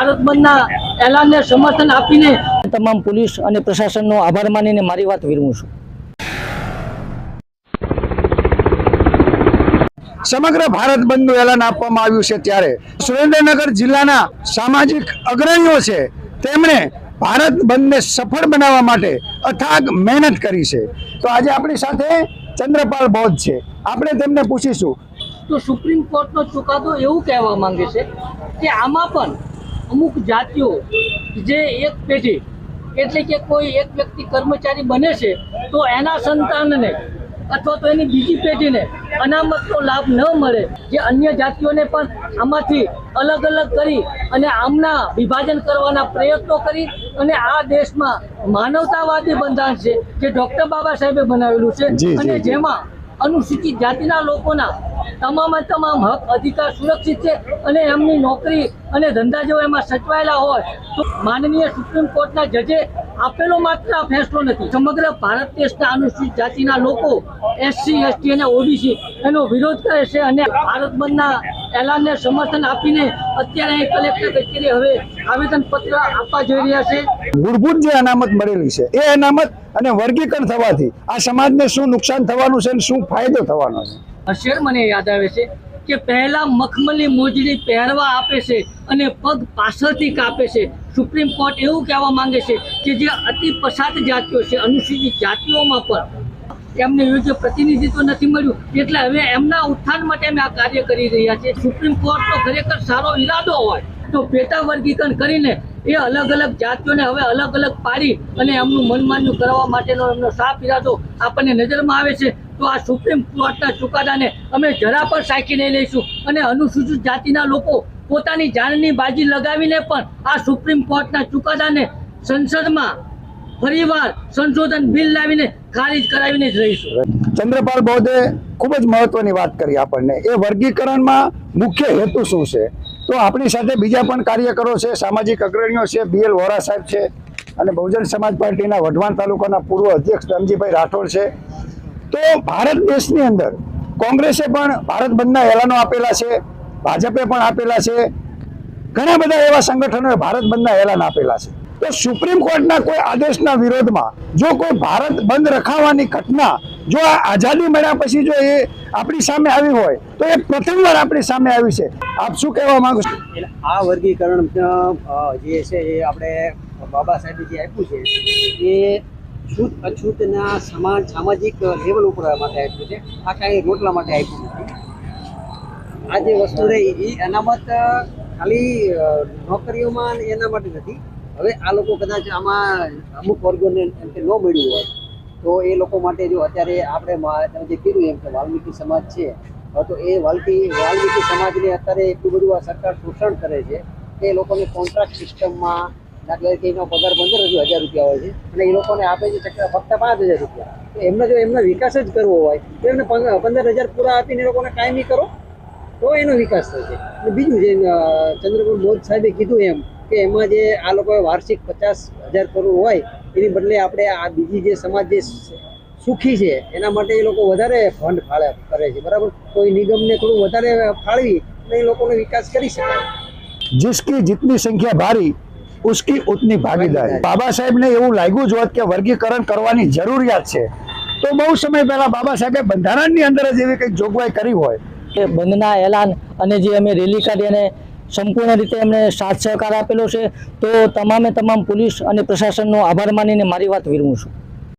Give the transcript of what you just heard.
ભારત બંધના એલાનને સમર્થન આપીને તમામ પોલીસ અને પ્રશાસનનો આભાર માનીને મારી વાત વિરમું છું. સમગ્ર ભારત બંધનું એલાન આપવામાં આવ્યું છે ત્યારે સુરેન્દ્રનગર જિલ્લાના સામાજિક અગ્રણીઓ છે તેમણે ભારત બંધને સફળ બનાવવા માટે અથાગ મહેનત કરી છે. તો આજે આપણી સાથે ચંદ્રપાલ બૌદ્ધ છે, આપણે તેમને પૂછીશું. તો સુપ્રીમ કોર્ટનો ચુકાદો એવું કહેવા માંગે છે કે આમાં પણ અમુક જાતિઓ જે એક પેઢી એટલે કે કોઈ એક વ્યક્તિ કર્મચારી બને છે તો એના સંતાનને અથવા તો એની બીજી પેઢીને અનામતનો લાભ ન મળે, જે અન્ય જાતિઓને પણ આમાંથી અલગ અલગ કરી અને આમના વિભાજન કરવાના પ્રયત્નો કરી અને આ દેશમાં માનવતાવાદી બંધારણ છે જે ડૉક્ટર બાબા સાહેબે બનાવેલું છે અને જેમાં અનુસૂચિત જાતિના લોકોના તમામ હક અધિકાર સુરક્ષિત છે અને એમની નોકરી અને ધંધા જેવો એમાં સચવાયેલા હોય તો માનનીય સુપ્રીમ કોર્ટના જજે આપેલો માત્ર આ ફેસલો નથી. સમગ્ર ભારત દેશના અનુસૂચિત જાતિના લોકો એસસી, એસટી અને ઓબીસી એનો વિરોધ કરે છે અને ભારત બંધના એલાનને સમર્થન આપીને અત્યારે અહીં કલેક્ટર કચેરી હવે આવેદનપત્ર આપવા જઈ રહ્યા છે. મૂળભૂત જે અનામત મળેલી છે એ અનામત અને વર્ગીકરણ થવાથી આ સમાજને શું નુકસાન થવાનું છે અને શું ફાયદો થવાનો છે? હશેર મને યાદ આવે છે કે પહેલા મખમલી મોજડી પહેરવા આપે છે અને પગ પાછળથી કાપે છે. સુપ્રીમ કોર્ટ એવું કહેવા માંગે છે કે જે અતિ પછાત જાતિઓ છે, અનુસૂચિત જાતિઓમાં પણ એમને યોગ્ય પ્રતિનિધિત્વ નથી મળ્યું, એટલે હવે એમના ઉત્થાન માટે અમે આ કાર્ય કરી રહ્યા છીએ. સુપ્રીમ કોર્ટનો ખરેખર સારો ઈરાદો હોય તો પેટા વર્ગીકરણ કરીને એ અલગ અલગ જાતિઓને હવે અલગ અલગ પાડી અને એમનું મનમાન્યું કરવા માટેનો એમનો સાફ ઈરાદો આપણને નજરમાં આવે છે. તો આ સુપ્રીમ કોર્ટના ચુકાદાને અમે જરા પણ સાચી નહીં લઈશું અને અનુસૂચિત જાતિના લોકો પોતાની જાનની બાજી લગાવીને પણ આ સુપ્રીમ કોર્ટના ચુકાદાને સંસદમાં ફરીવાર સંશોધન બિલ લાવીને ખારીજ કરાવીને જ રહીશું. ચંદ્રપાલ બૌદ્ધે ખૂબ જ મહત્વની વાત કરી આપણને. એ વર્ગીકરણમાં મુખ્ય હેતુ શું છે? તો આપણી સાથે બીજા પણ કાર્યકરો છે, સામાજિક અગ્રણીઓ છે, BL વોરા સાહેબ છે અને બહુજન સમાજ પાર્ટીના વઢવાણ તાલુકાના પૂર્વ અધ્યક્ષ રામજીભાઈ રાઠોડ છે. તો ભારત દેશની અંદર કોંગ્રેસે પણ ભારત બંધના એલાનો આપેલા છે, ભાજપે પણ આપેલા છે, ઘણા બધા એવા સંગઠનોએ ભારત બંધના એલાન આપેલા છે. તો સુપ્રીમ કોર્ટના કોઈ આદેશના વિરોધમાં જો કોઈ ભારત બંધ રખાવવાની ઘટના જો આ આઝાદી મળ્યા પછી જો એ આપણી સામે આવી હોય તો એ પ્રથમવાર આપણી સામે આવી છે. આપ શું કહેવા માંગો છો? આ વર્ગીકરણ જે છે એ આપણે બાબા સાહેબે જે આપ્યું છે એ છૂત અછૂતના સામાજિક લેવલ ઉપર માટે આપ્યું છે. આ કાંઈ રોટલા માટે આપ્યું નથી. આ જે વસ્તુ રહી એ અનામત ખાલી નોકરીઓમાં એના માટે નથી. હવે આ લોકો કદાચ આમાં અમુક વર્ગોને એમ કે ન મળ્યું હોય તો એ લોકો માટે જો અત્યારે આપણે તમે જે કીધું એમ કે વાલ્મીકી સમાજ છે તો એ વાલ્મીકી સમાજને અત્યારે એટલું બધું આ સરકાર શોષણ કરે છે કે એ લોકોને કોન્ટ્રાક્ટ સિસ્ટમમાં દાખલા તરીકે એનો પગાર 15,000 રૂપિયા હોય છે અને એ લોકોને આપે છે ફક્ત 5,000 રૂપિયા. તો એમને જો એમનો વિકાસ જ કરવો હોય તો એમને 15,000 પૂરા આપીને એ લોકોને કાયમી કરો તો એનો વિકાસ થશે. અને બીજું જે ચંદ્રપાલ બૌદ્ધ સાહેબે કીધું એમ કે એમાં જે આ લોકોએ વાર્ષિક 50,000 કરવું હોય એની બદલે આપણે આ બીજી જે સમાજ જે સુખી છે એના માટે એ લોકો વધારે ફંડ કરે છે, બરાબર? કોઈ નિગમને થોડું વધારે ફાળવી અને એ લોકોનો વિકાસ કરી શકાય. जिसकी जितनी संख्या भारी उसकी उतनी भागीदारी. बाबा साहेबને એવું લાગ્યું જ હોત કે વર્ગીકરણ કરવાની જરૂરિયાત છે તો બહુ સમય પહેલા બાબા સાહેબે બંધારણની અંદર જ એવી કંઈક જોગવાઈ કરી હોય. બંધના એલાન અને જે અમે રેલી કાઢી અને સંપૂર્ણ રીતે એમને સાથ સહકાર આપેલો છે તો તમામ પોલીસ અને પ્રશાસનનો આભાર માનીને મારી વાત વિરમું છું.